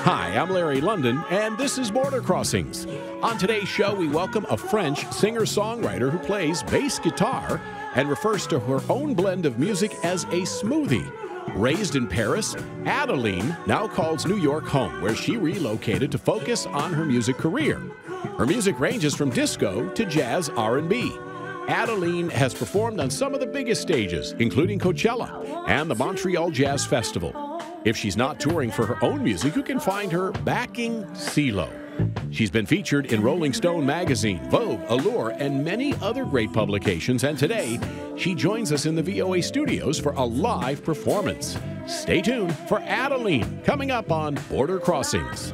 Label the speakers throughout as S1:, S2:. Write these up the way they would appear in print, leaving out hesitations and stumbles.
S1: Hi, I'm Larry London, and this is Border Crossings. On today's show, we welcome a French singer-songwriter who plays bass guitar and refers to her own blend of music as a smoothie. Raised in Paris, Adeline now calls New York home, where she relocated to focus on her music career. Her music ranges from disco to jazz R&B. Adeline has performed on some of the biggest stages, including Coachella and the Montreal Jazz Festival. If she's not touring for her own music, you can find her backing CeeLo. She's been featured in Rolling Stone magazine, Vogue, Allure, and many other great publications. And today, she joins us in the VOA studios for a live performance. Stay tuned for Adeline, coming up on Border Crossings.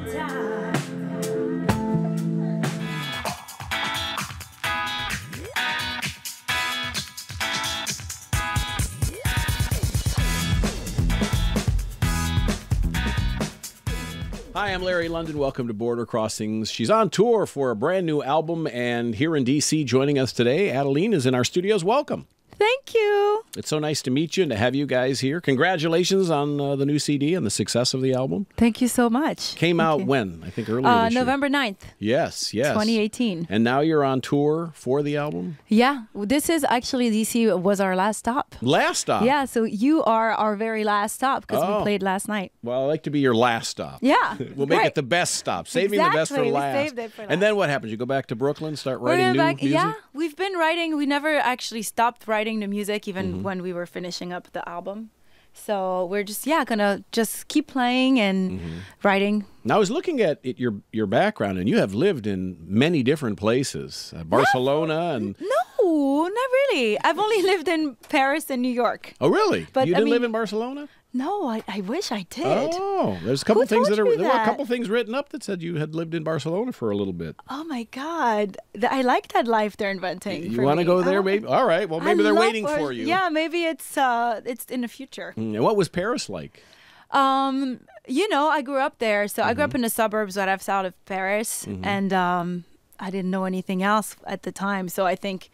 S1: Hi, I'm Larry London. Welcome to Border Crossings. She's on tour for a brand new album, and here in D.C. joining us today, Adeline is in our studios. Welcome.
S2: Thank you.
S1: It's so nice to meet you and to have you guys here. Congratulations on the new CD and the success of the album.
S2: Thank you so much.
S1: Came out when? I think earlier this year.
S2: November 9th.
S1: Yes.
S2: 2018.
S1: And now you're on tour for the album?
S2: Yeah. This is actually, DC was our last stop.
S1: Last stop?
S2: Yeah, so you are our very last stop because we played last night.
S1: Well, I like to be your last stop.
S2: Yeah.
S1: We'll make it the best stop. Save me the best for last.
S2: We saved it for last.
S1: And then what happens? You go back to Brooklyn, start writing new music?
S2: Yeah, we've been writing. We never actually stopped writing the music, even when we were finishing up the album. So we're just, gonna just keep playing and writing.
S1: Now, I was looking at your background, and you have lived in many different places. Barcelona and...
S2: No, not really. I've only lived in Paris and New York.
S1: Oh, really?
S2: But,
S1: you didn't live in Barcelona?
S2: No, I wish I did.
S1: Oh, there's a couple things
S2: there
S1: were a couple things written up that said you had lived in Barcelona for a little bit.
S2: Oh my God, I like that life they're inventing.
S1: You want to go there, maybe? All right. Well, maybe they're waiting for you.
S2: Yeah, maybe it's in the future.
S1: And what was Paris like?
S2: I grew up there, so I grew up in the suburbs right outside of Paris, and I didn't know anything else at the time. So I think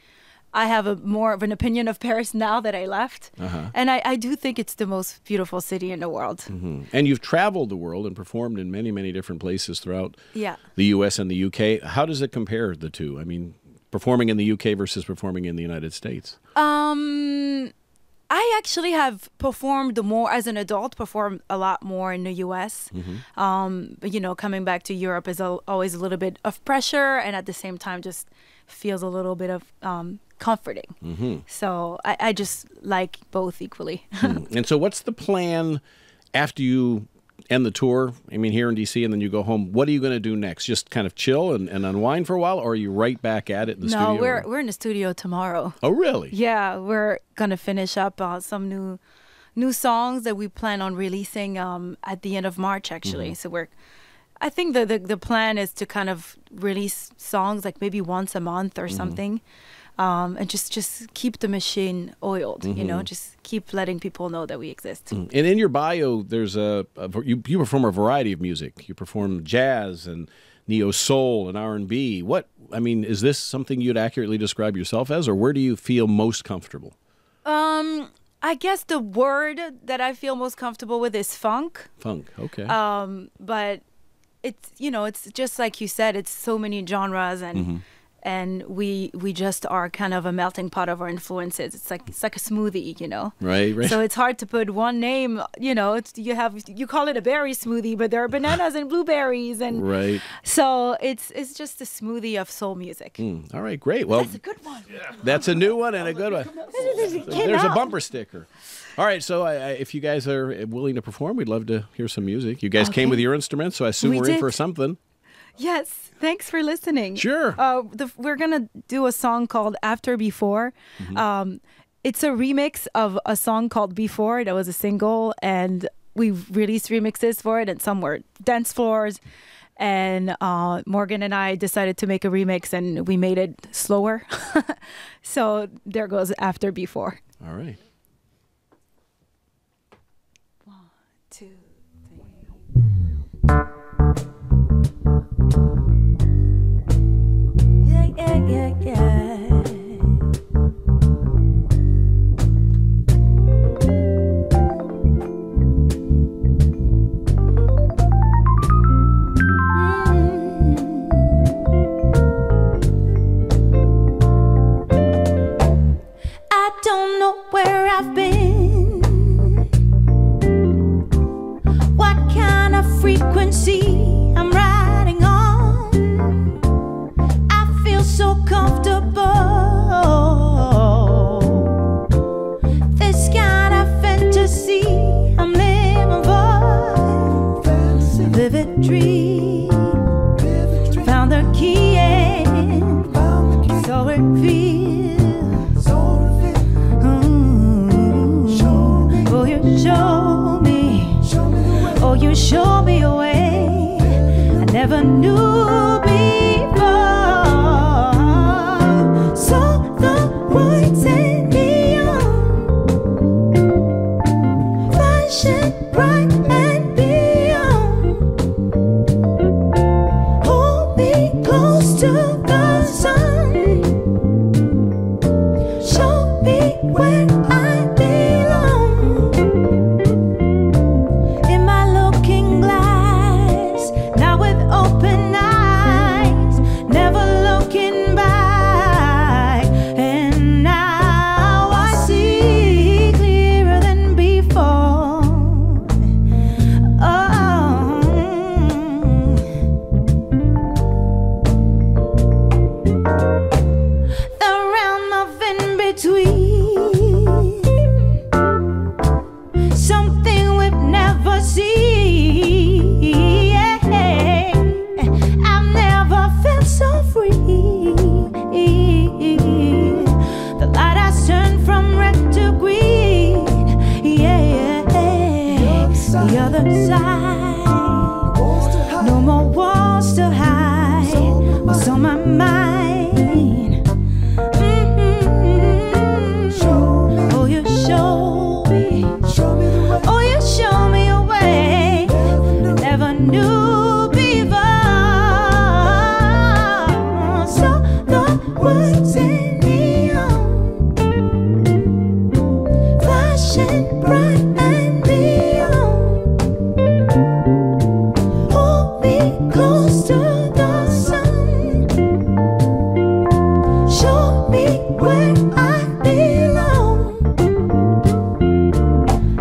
S2: I have more of an opinion of Paris now that I left. And I do think it's the most beautiful city in the world.
S1: And you've traveled the world and performed in many, many different places throughout the U.S. and the U.K. How does it compare, the two? I mean, performing in the U.K. versus performing in the United States?
S2: I actually have performed more as an adult, performed a lot more in the U.S. But, coming back to Europe is always a little bit of pressure, and at the same time just feels a little bit of comforting. So I just like both equally.
S1: And so what's the plan after you end the tour? I mean, here in D.C., and then you go home. What are you going to do next? Just kind of chill and unwind for a while, or are you right back at it in the studio?
S2: No, we're in the studio tomorrow.
S1: Oh, really?
S2: Yeah, we're going to finish up some new songs that we plan on releasing at the end of March, actually. So I think the plan is to kind of release songs like maybe once a month or something. And just keep the machine oiled, just keep letting people know that we exist.
S1: And in your bio, there's you perform a variety of music. You perform jazz and neo soul and R&B. Is this something you'd accurately describe yourself as, or where do you feel most comfortable?
S2: I guess the word that I feel most comfortable with is funk.
S1: Funk, okay.
S2: But it's just like you said, it's so many genres and we just are kind of a melting pot of our influences. It's like a smoothie,
S1: Right.
S2: So it's hard to put one name. You call it a berry smoothie, but there are bananas and blueberries, and
S1: right.
S2: So it's just a smoothie of soul music.
S1: All right, great. Well,
S2: that's a good one. Yeah.
S1: That's a new one and a good one. There's a bumper sticker. All right, so if you guys are willing to perform, we'd love to hear some music. You guys came with your instruments, so I assume we're in for something.
S2: Yes. Thanks for listening.
S1: Sure.
S2: We're going to do a song called After Before. It's a remix of a song called Before that was a single, and we released remixes for it, and some were dance floors. And Morgan and I decided to make a remix, and we made it slower. So there goes After Before.
S1: All right.
S2: 1, 2, 3. Yeah. you show me a way I never knew before. So the words in neon flashing bright and beyond. Hold me close to the sun. Show me where I belong. In my looking glass, now with open eyes, never looking back. And now I see clearer than before. Oh, the realm of in between, something we've never seen. Yeah. I've never felt so free. The light has turned from red to green. Yeah. The other side, no more walls to hide. What's on my mind? Oh, you show me. Oh, you show me a way I never knew before. So the words in neon flashing bright and beyond. Hold me close to the sun. Show me where I belong.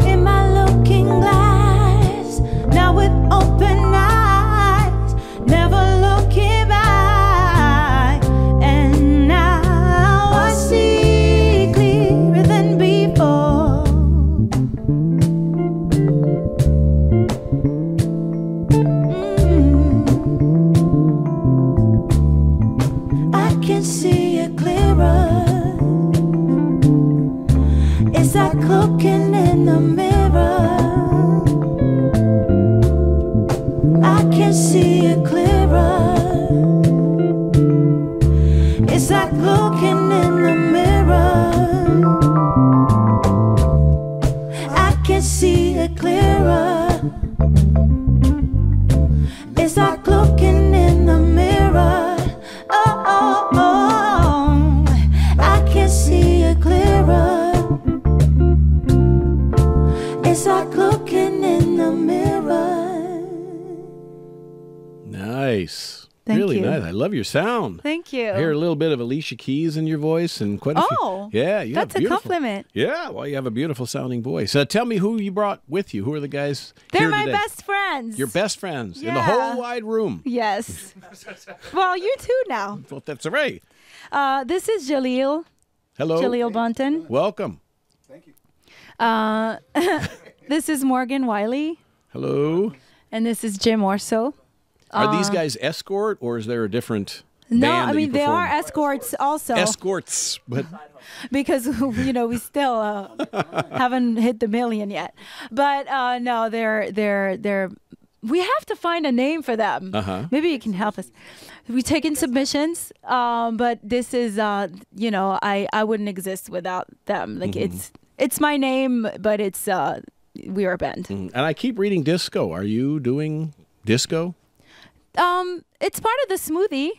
S2: In my looking glass, now with open eyes, never looking back. And now I see clearer than before. I can see it clearer. It's like looking in the mirror. I can see it clearer. It's like looking in the mirror. I can see it clearer. It's like looking in the mirror. Oh, oh, oh. I can see it clearer. It's like looking in the mirror.
S1: Nice.
S2: Thank
S1: Really
S2: you.
S1: nice. I love your sound.
S2: Thank you.
S1: I hear a little bit of Alicia Keys in your voice and quite a
S2: Oh,
S1: few. Yeah, you have
S2: that's a
S1: beautiful.
S2: compliment.
S1: Yeah, well, you have a beautiful sounding voice. Tell me who you brought with you. Who are the guys
S2: They're
S1: here
S2: my
S1: today?
S2: best friends.
S1: Your best friends in the
S2: Yeah.
S1: whole wide room.
S2: Yes. Well, you too now.
S1: Well, that's all right.
S2: This is Jaleel.
S1: Hello.
S2: Jaleel Bunton.
S1: Welcome.
S2: This is Morgan Wiley.
S1: Hello.
S2: And this is Jim Orso.
S1: Are these guys escort or is there a different
S2: No,
S1: band
S2: I
S1: that you
S2: mean, they are
S1: perform?
S2: escorts also.
S1: Escorts, but
S2: Because, we still haven't hit the million yet. But no, they're we have to find a name for them. Maybe you can help us. We take in submissions, but this is, I wouldn't exist without them. Like it's my name, but it's we are a band.
S1: and I keep reading disco. Are you doing disco?
S2: It's part of the smoothie.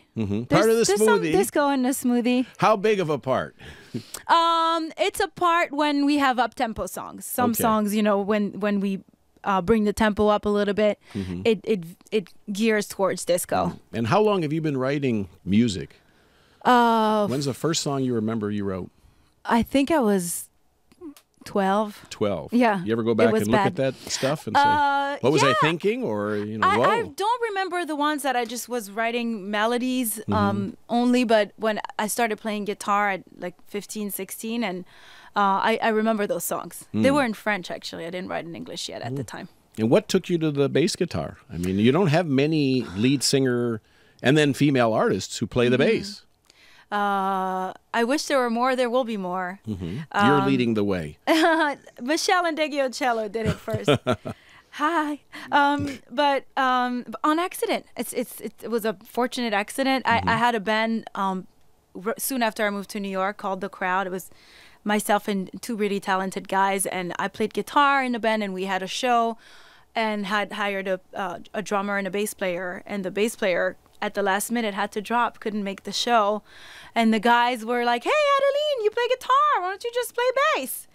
S1: Part of the
S2: There's some
S1: smoothie.
S2: disco in the smoothie.
S1: How big of a part?
S2: It's a part when we have up tempo songs. Some
S1: Okay.
S2: songs, when we bring the tempo up a little bit, it gears towards disco.
S1: And how long have you been writing music? When's the first song you remember you wrote?
S2: I think I was 12.
S1: 12.
S2: Yeah,
S1: You ever go
S2: it
S1: back
S2: was
S1: and look at
S2: bad.
S1: that stuff and say, what was I
S2: yeah.
S1: thinking? Or,
S2: I
S1: whoa.
S2: don't remember the ones that I just was writing melodies only, but when I started playing guitar at like 15, 16, and I remember those songs. They were in French, actually. I didn't write in English yet at the time.
S1: And what took you to the bass guitar? I mean, you don't have many lead singer and then female artists who play the bass.
S2: I wish there were more. There will be more.
S1: You're leading the way.
S2: Michelle and Deggio Cello did it first. Hi. But on accident. It was a fortunate accident. I had a band soon after I moved to New York called The Crowd. It was myself and two really talented guys, and I played guitar in the band, and we had a show and had hired a drummer and a bass player, and the bass player at the last minute had to drop, couldn't make the show, and the guys were like, "Hey, Adeline, you play guitar, why don't you just play bass?"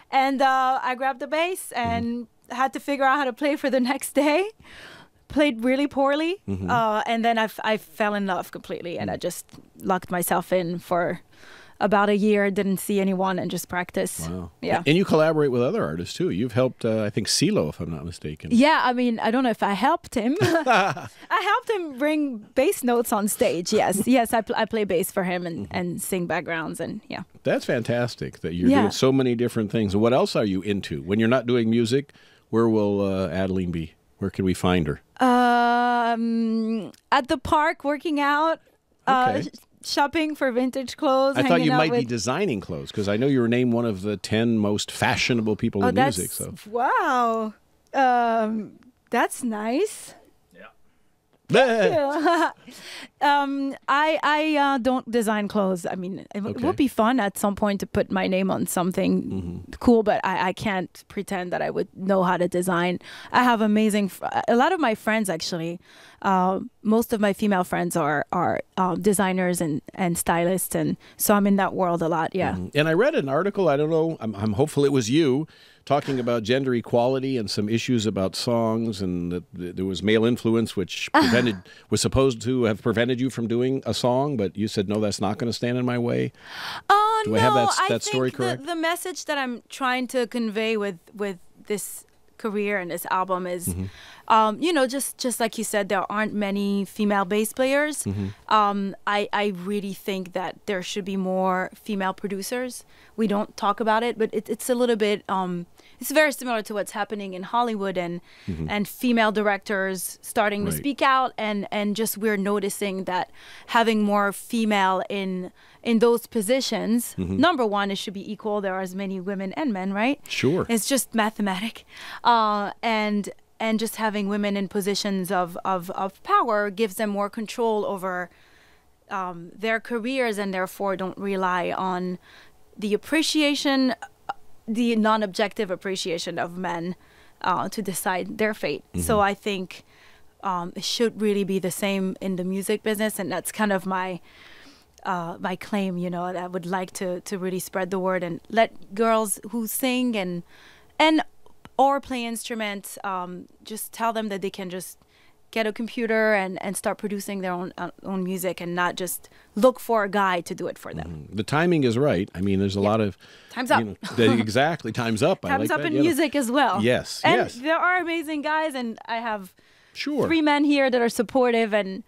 S2: And I grabbed the bass and had to figure out how to play for the next day. Played really poorly, and then I fell in love completely, and I just locked myself in for about a year, didn't see anyone, and just practice.
S1: Wow.
S2: Yeah.
S1: And you collaborate with other artists too. You've helped, I think, CeeLo, if I'm not mistaken.
S2: Yeah, I mean, I don't know if I helped him. I helped him bring bass notes on stage. Yes, I play bass for him and sing backgrounds, and yeah.
S1: That's fantastic that you're doing so many different things. And what else are you into? When you're not doing music, where will Adeline be? Where can we find her?
S2: At the park, working out.
S1: Okay.
S2: Shopping for vintage clothes.
S1: I thought you might be designing clothes because I know you were named one of the 10 most fashionable people in music. So
S2: wow, that's nice.
S1: Yeah.
S2: I don't design clothes. I mean, it would be fun at some point to put my name on something cool, but I can't pretend that I would know how to design. I have a lot of my friends actually. Most of my female friends are designers and stylists, and so I'm in that world a lot. Yeah.
S1: And I read an article. I don't know. I'm hopeful it was you. Talking about gender equality and some issues about songs, and that there was male influence, which was supposed to have prevented you from doing a song, but you said, no, that's not going to stand in my way. Do I have that story correct?
S2: The message that I'm trying to convey with this career and this album is, just like you said, there aren't many female bass players. I really think that there should be more female producers. We don't talk about it, but it's a little bit, it's very similar to what's happening in Hollywood and female directors starting to speak out, and just we're noticing that having more female in those positions, number one, it should be equal. There are as many women and men, right?
S1: Sure.
S2: It's just mathematic. And just having women in positions of power gives them more control over their careers, and therefore don't rely on the appreciation, the non-objective appreciation of men to decide their fate. So I think it should really be the same in the music business, and that's kind of my claim. I would like to really spread the word and let girls who sing and or play instruments, just tell them that they can just get a computer and start producing their own music, and not just look for a guy to do it for them.
S1: The timing is right. I mean, there's a lot of...
S2: Time's up.
S1: Exactly. Time's up.
S2: Time's up in music as well.
S1: Yes.
S2: And there are amazing guys, and I have 3
S1: Sure.
S2: men here that are supportive and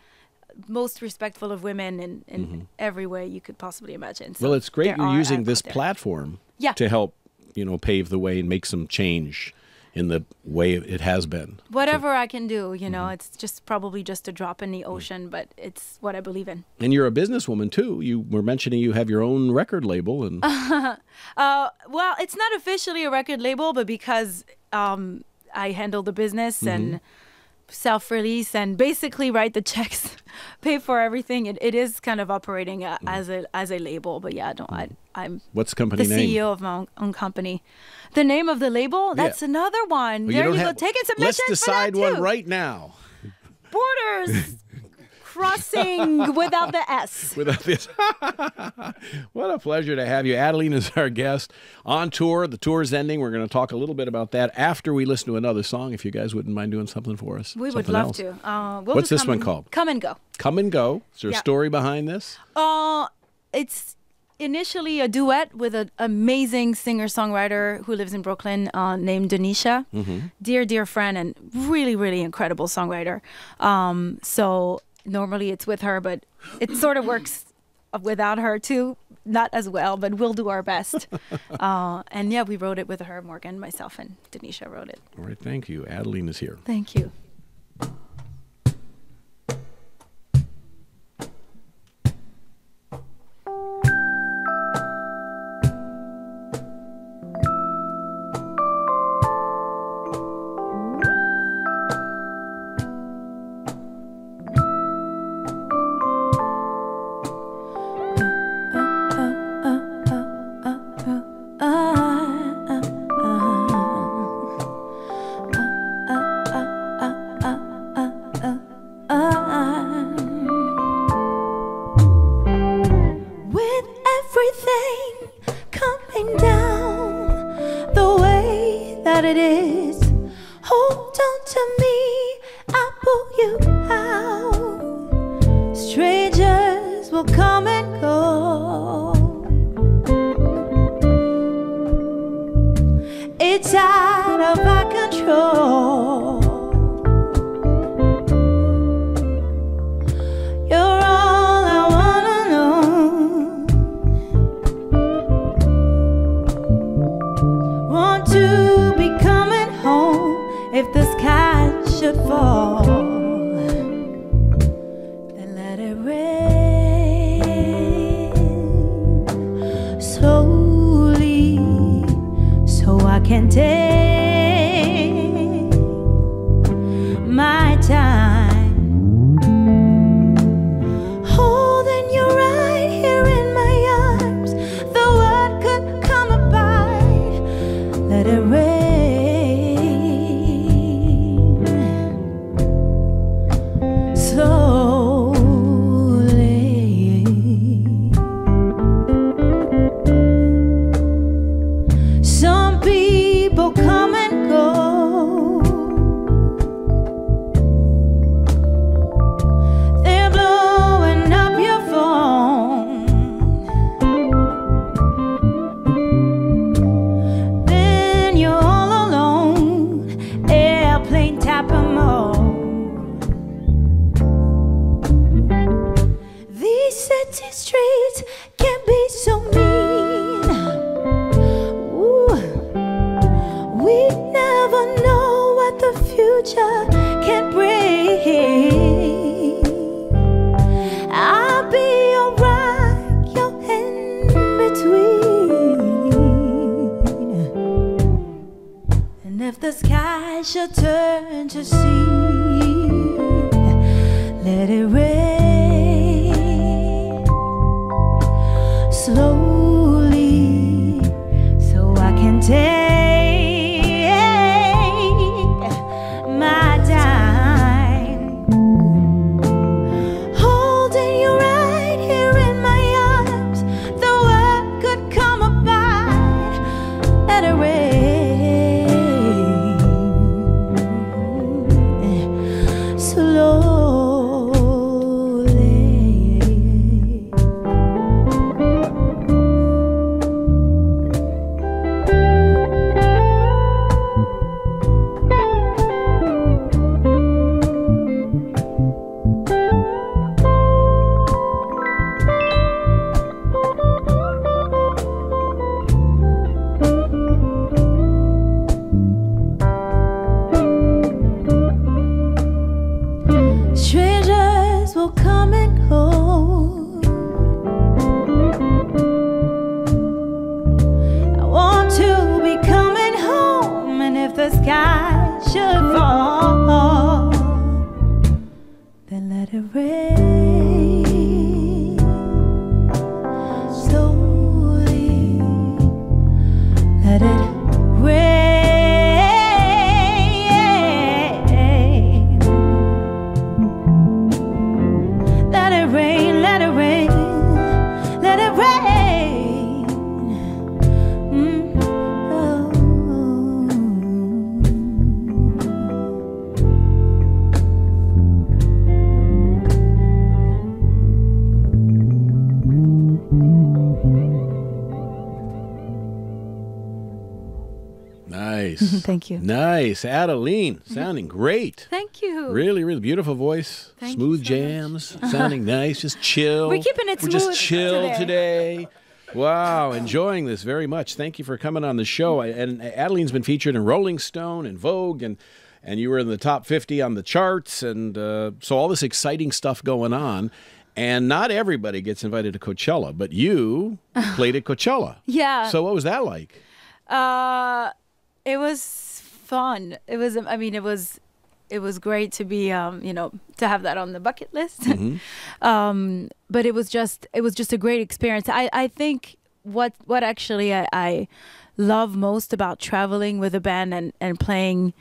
S2: most respectful of women in every way you could possibly imagine. So
S1: Well, it's great
S2: there
S1: you're
S2: are
S1: using
S2: out
S1: this
S2: there.
S1: platform
S2: Yeah.
S1: to help, pave the way and make some change in the way it has been.
S2: Whatever I can do, it's just probably just a drop in the ocean, but it's what I believe in.
S1: And you're a businesswoman too. You were mentioning you have your own record label, and
S2: Well, it's not officially a record label, but because I handle the business and self-release and basically write the checks, pay for everything, it is kind of operating as a label. But yeah, I'm
S1: what's the company
S2: the
S1: name?
S2: CEO of my own company. The name of the label? That's another one.
S1: Well,
S2: there you go. Take it submission.
S1: Let's decide
S2: for that
S1: one
S2: too.
S1: right now.
S2: Borders crossing without the S.
S1: Without this. What a pleasure to have you. Adeline is our guest on tour. The tour is ending. We're going to talk a little bit about that after we listen to another song, if you guys wouldn't mind doing something for us.
S2: We would
S1: Something
S2: love
S1: else.
S2: to.
S1: What's this one called?
S2: Come and Go.
S1: Come and Go. Is there a story behind this?
S2: It's initially a duet with an amazing singer-songwriter who lives in Brooklyn named Denisha. Dear friend, and really, really incredible songwriter. So normally it's with her, but it sort of works without her too. Not as well, but we'll do our best. And yeah, we wrote it with her, Morgan, myself, and Denisha wrote it.
S1: All right, thank you. Adeline is here.
S2: Thank you. what it is. Hold on to me, I'll pull you out. Strangers will come and go. It's out of our control. You're all I wanna know. Want to be coming home if the sky should fall. Then let it rain slowly, so I can take my time. Holding you right here in my arms, the word could come abide. Let it rain slowly. Some people come and go. They're blowing up your phone. Then you're all alone, airplane tapper mode. These city streets can be so mean. Ooh, we never know what the future can bring. I'll be your rock, your in between. And if the sky should turn to sea, let it rain slowly, so I can take my time. Holding you right here in my arms, the word could come abide. Let it rain slowly. Strangers will come and go. I want to be coming home, and if the sky should fall, then let it rain slowly. Let it rain. Let it rain, let it rain, let it rain. Oh.
S1: Nice.
S2: Thank you.
S1: Nice. Adeline, sounding great.
S2: Thank you.
S1: Really, really beautiful voice.
S2: Thank
S1: Smooth
S2: you so
S1: jams. Sounding nice. Just chill.
S2: We're keeping it
S1: We're
S2: smooth
S1: just chill
S2: today.
S1: today. Wow, enjoying this very much. Thank you for coming on the show. And Adeline's been featured in Rolling Stone and Vogue, and you were in the top 50 on the charts, and so all this exciting stuff going on. And not everybody gets invited to Coachella, but you played at Coachella.
S2: Yeah.
S1: So what was that like?
S2: It was fun. It was, I mean, it was great to be, to have that on the bucket list.
S1: Mm-hmm.
S2: But it was just a great experience. I think what actually I love most about traveling with a band and playing,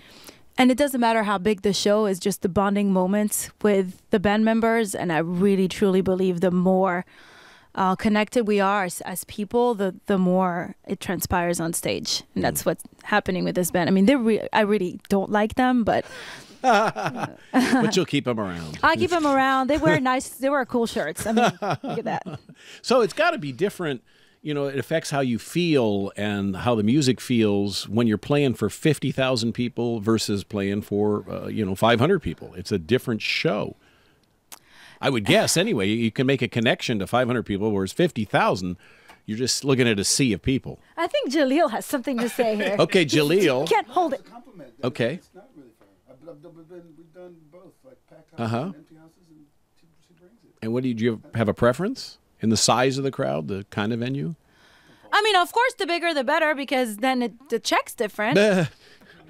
S2: and it doesn't matter how big the show is, just the bonding moments with the band members. And I really truly believe the more connected we are as people, the more it transpires on stage, and that's what's happening with this band. I mean, I really don't like them, but
S1: but you'll keep them around.
S2: I keep them around. They wear cool shirts. I mean, look at that.
S1: So it's got to be different. You know, it affects how you feel and how the music feels when you're playing for 50,000 people versus playing for 500 people. It's a different show. I would guess anyway. You can make a connection to 500 people, whereas 50,000, you're just looking at a sea of people.
S2: I think Jaleel has something to say here.
S1: Okay, Jaleel.
S2: Can't hold it.
S1: Okay.
S3: It's not really fair. We've done both, like packed houses and empty houses, and she brings it.
S1: And do you have a preference in the size of the crowd, the kind of venue?
S2: I mean, of course, the bigger the better, because then the check's different.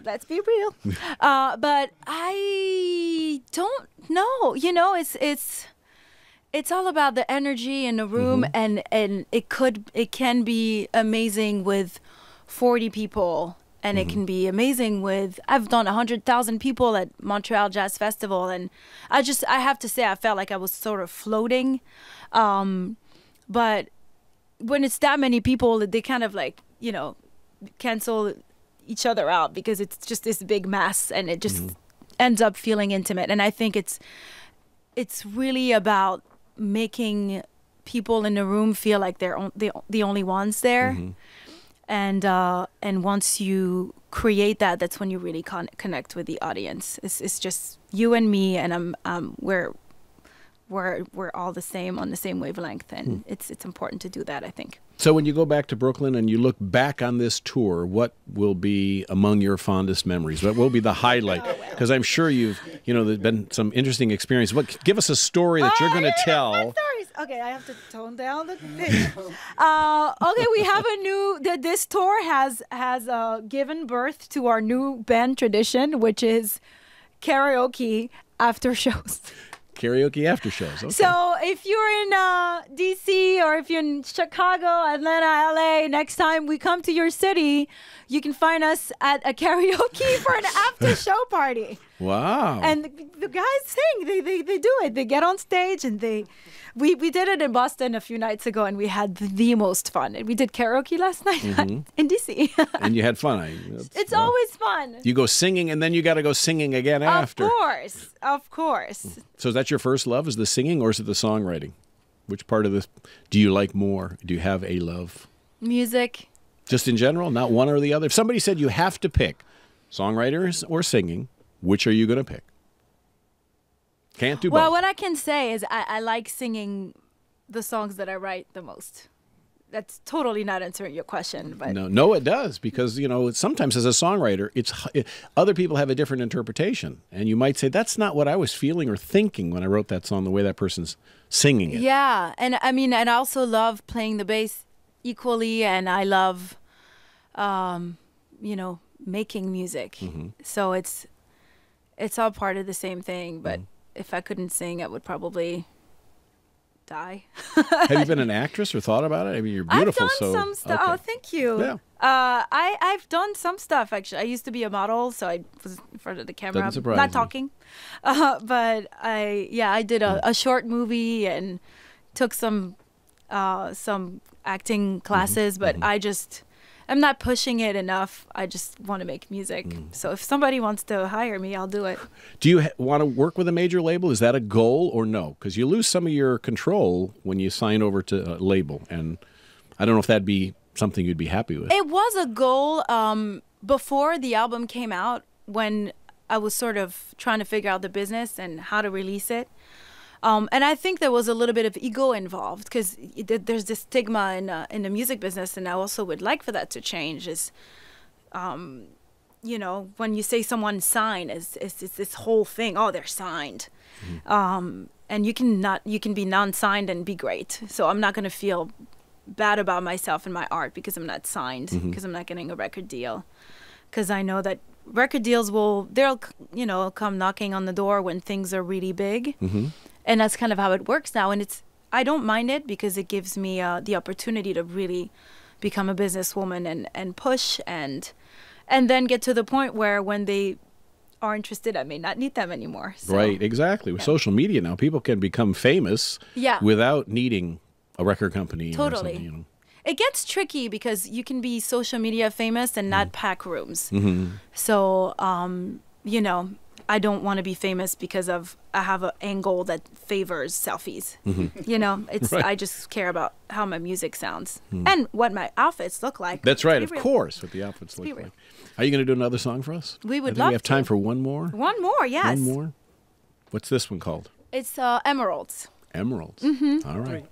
S2: Let's be real. But I don't know. You know, it's all about the energy in the room, and it can be amazing with 40 people, and it can be amazing with. I've done 100,000 people at Montreal Jazz Festival, and I have to say I felt like I was sort of floating, but when it's that many people, they kind of like cancel each other out, because it's just this big mass, and it just ends up feeling intimate. And I think it's really about making people in the room feel like they're the only ones there. And once you create that, that's when you really connect with the audience. It's just you and me, and we're all the same, on the same wavelength, and it's important to do that, I think.
S1: So when you go back to Brooklyn and you look back on this tour, what will be among your fondest memories? What will be the highlight? Because I'm sure there's been some interesting experience. Give us a story that you're going to tell.
S2: Okay, I have to tone down the thing. Okay, we have this tour has given birth to our new band tradition, which is karaoke after shows.
S1: Karaoke after shows. Okay.
S2: So if you're in D.C. or if you're in Chicago, Atlanta, L.A., next time we come to your city, you can find us at a karaoke for an after show party.
S1: Wow.
S2: And the guys sing. They do it. They get on stage, and we did it in Boston a few nights ago, and we had the most fun. We did karaoke last night in D.C.
S1: And you had fun.
S2: It's always fun.
S1: You go singing, and then you got to go singing again after.
S2: Of course.
S1: So is that your first love, is the singing, or is it the songwriting? Which part of this do you like more? Do you have a love?
S2: Music.
S1: Just in general, not one or the other? If somebody said you have to pick songwriters or singing, which are you going to pick? Can't do both.
S2: Well, what I can say is I like singing the songs that I write the most. That's totally not answering your question, but
S1: no, it does, because sometimes as a songwriter, other people have a different interpretation, and you might say that's not what I was feeling or thinking when I wrote that song, the way that person's singing it.
S2: Yeah, and I mean, and I also love playing the bass equally, and I love, making music. So it's all part of the same thing. But if I couldn't sing, I would probably die.
S1: Have you been an actress or thought about it? I mean, you're beautiful.
S2: I've done some stuff.
S1: Okay.
S2: Oh, thank you.
S1: Yeah.
S2: I've done some stuff, actually. I used to be a model, so I was in front of the camera,
S1: Doesn't surprise
S2: not
S1: me.
S2: talking. But I did a short movie and took some acting classes, but I'm not pushing it enough. I just want to make music. So if somebody wants to hire me, I'll do it.
S1: Do you want to work with a major label? Is that a goal or no? Because you lose some of your control when you sign over to a label, and I don't know if that'd be something you'd be happy with.
S2: It was a goal before the album came out, when I was sort of trying to figure out the business and how to release it. And I think there was a little bit of ego involved, because there's this stigma in the music business, and I also would like for that to change. Is, when you say someone signed, it's this whole thing. Oh, they're signed, and you can be non-signed and be great. So I'm not going to feel bad about myself and my art because I'm not signed, because I'm not getting a record deal, because I know that record deals they'll come knocking on the door when things are really big. And that's kind of how it works now. And I don't mind it, because it gives me the opportunity to really become a businesswoman and push and then get to the point where when they are interested, I may not need them anymore. So,
S1: right, exactly. With social media now, people can become famous without needing a record company or
S2: Totally.
S1: something, you know.
S2: It gets tricky because you can be social media famous and not pack rooms.
S1: Mm-hmm.
S2: So, you know, I don't want to be famous because I have an angle that favors selfies.
S1: Mm-hmm.
S2: You know, it's
S1: Right.
S2: I just care about how my music sounds and what my outfits look like.
S1: That's right,
S2: Be
S1: of
S2: real.
S1: course, what the outfits
S2: be
S1: look
S2: real.
S1: like. Are you going to do another song for us?
S2: We would
S1: I think
S2: love
S1: we have time
S2: to.
S1: for one more.
S2: One more, yes.
S1: One more. What's this one called?
S2: It's Emeralds.
S1: Emeralds.
S2: Mm-hmm.
S1: All right.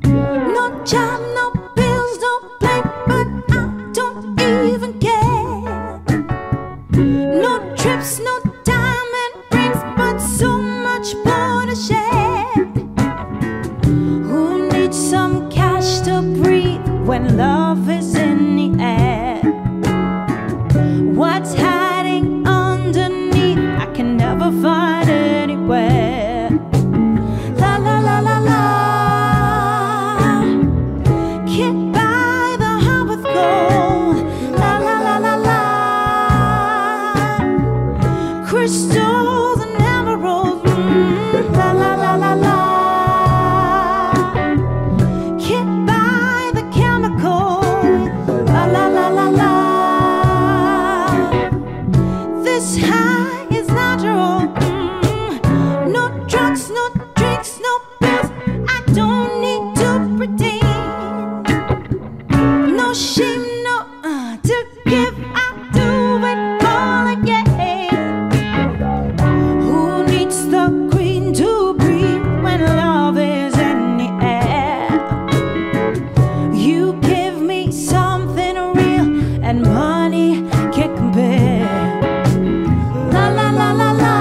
S4: No job, no bills, no play, but I don't even care. No trips, no diamond rings, but so much more to share. Who needs some cash to breathe when love is in the air? What's hiding underneath? I can never find anywhere. La la la la la. Can't buy the heart with gold. La la la la la. Crystals and emeralds. La la la la la. Can't buy the chemicals. La la la la la. This high is natural. No drugs, no drinks, no pills. I don't need to pretend. No shame, no to give. I do it all again. Who needs the green to breathe when love is in the air? You give me something real, and money can't compare. La la la la la.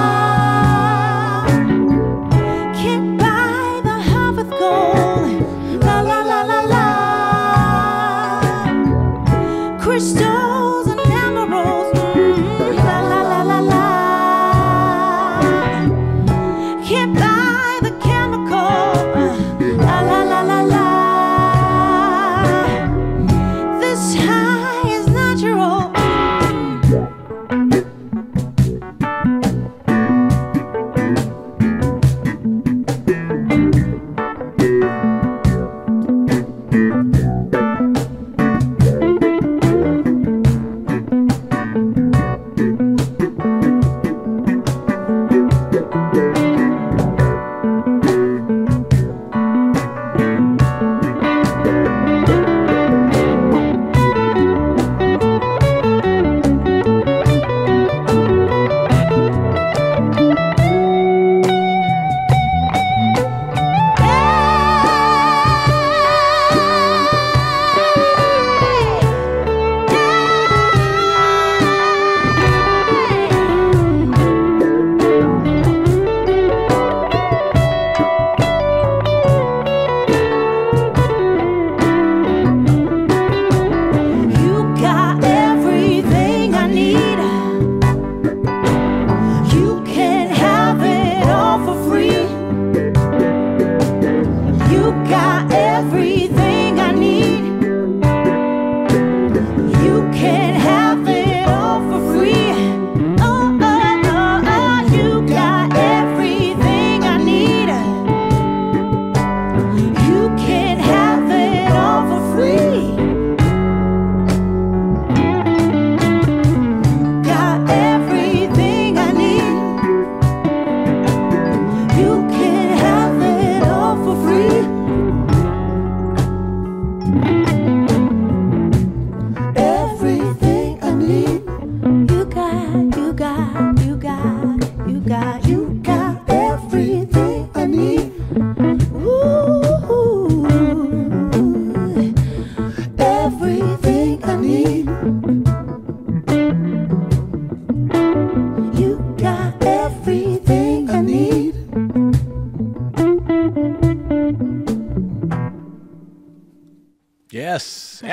S4: Can't buy the heart with gold. La la la la la. Crystals and emeralds. La la la la la. Can't buy the chemical. La la la la la. This high is natural.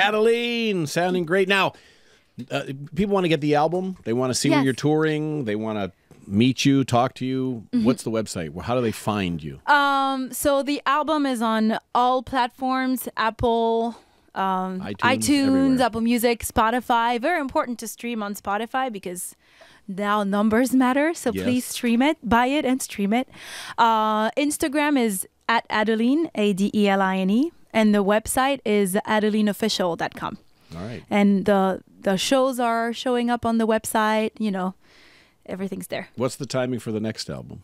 S1: Adeline, sounding great. Now, people want to get the album. They want to see where you're touring. They want to meet you, talk to you. What's the website? How do they find you?
S2: So the album is on all platforms: Apple, iTunes, Apple Music, Spotify. Very important to stream on Spotify because now numbers matter. So please stream it, buy it, and stream it. Instagram is at Adeline, Adeline, and the website is adelineofficial.com.
S1: All right.
S2: And the shows are showing up on the website. You know, everything's there.
S1: What's the timing for the next album?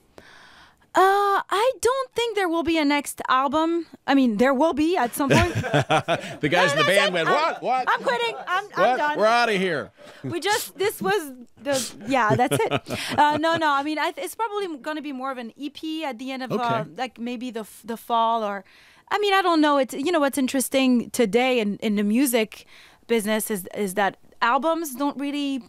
S2: I don't think there will be a next album. I mean, there will be at some point.
S1: The guys in the band went, what?
S2: I'm quitting. I'm done.
S1: We're out of here.
S2: This was that's it. No. I mean, it's probably going to be more of an EP at the end of like maybe the fall or, I mean, I don't know. It's, you know, what's interesting today in the music business is that albums don't really,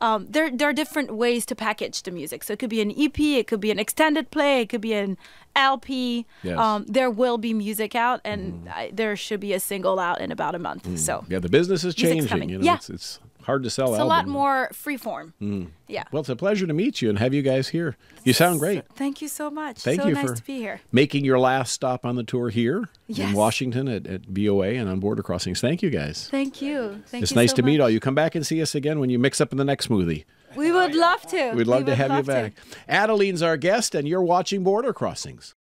S2: there are different ways to package the music. So it could be an EP, it could be an extended play, it could be an LP.
S1: Yes.
S2: There will be music out, and there should be a single out in about a month. So
S1: yeah, the business is changing. You know, it's hard to sell.
S2: It's a lot more freeform. Yeah.
S1: Well, it's a pleasure to meet you and have you guys here. You sound great.
S2: Thank you so much.
S1: Thank you
S2: nice
S1: for
S2: to be here.
S1: Making your last stop on the tour here in Washington at BOA and on Border Crossings. Thank you, guys.
S2: Thank you.
S1: It's nice to meet all you. Come back and see us again when you mix up in the next smoothie.
S2: We would love to.
S1: We'd love to have you back. Adeline's our guest, and you're watching Border Crossings.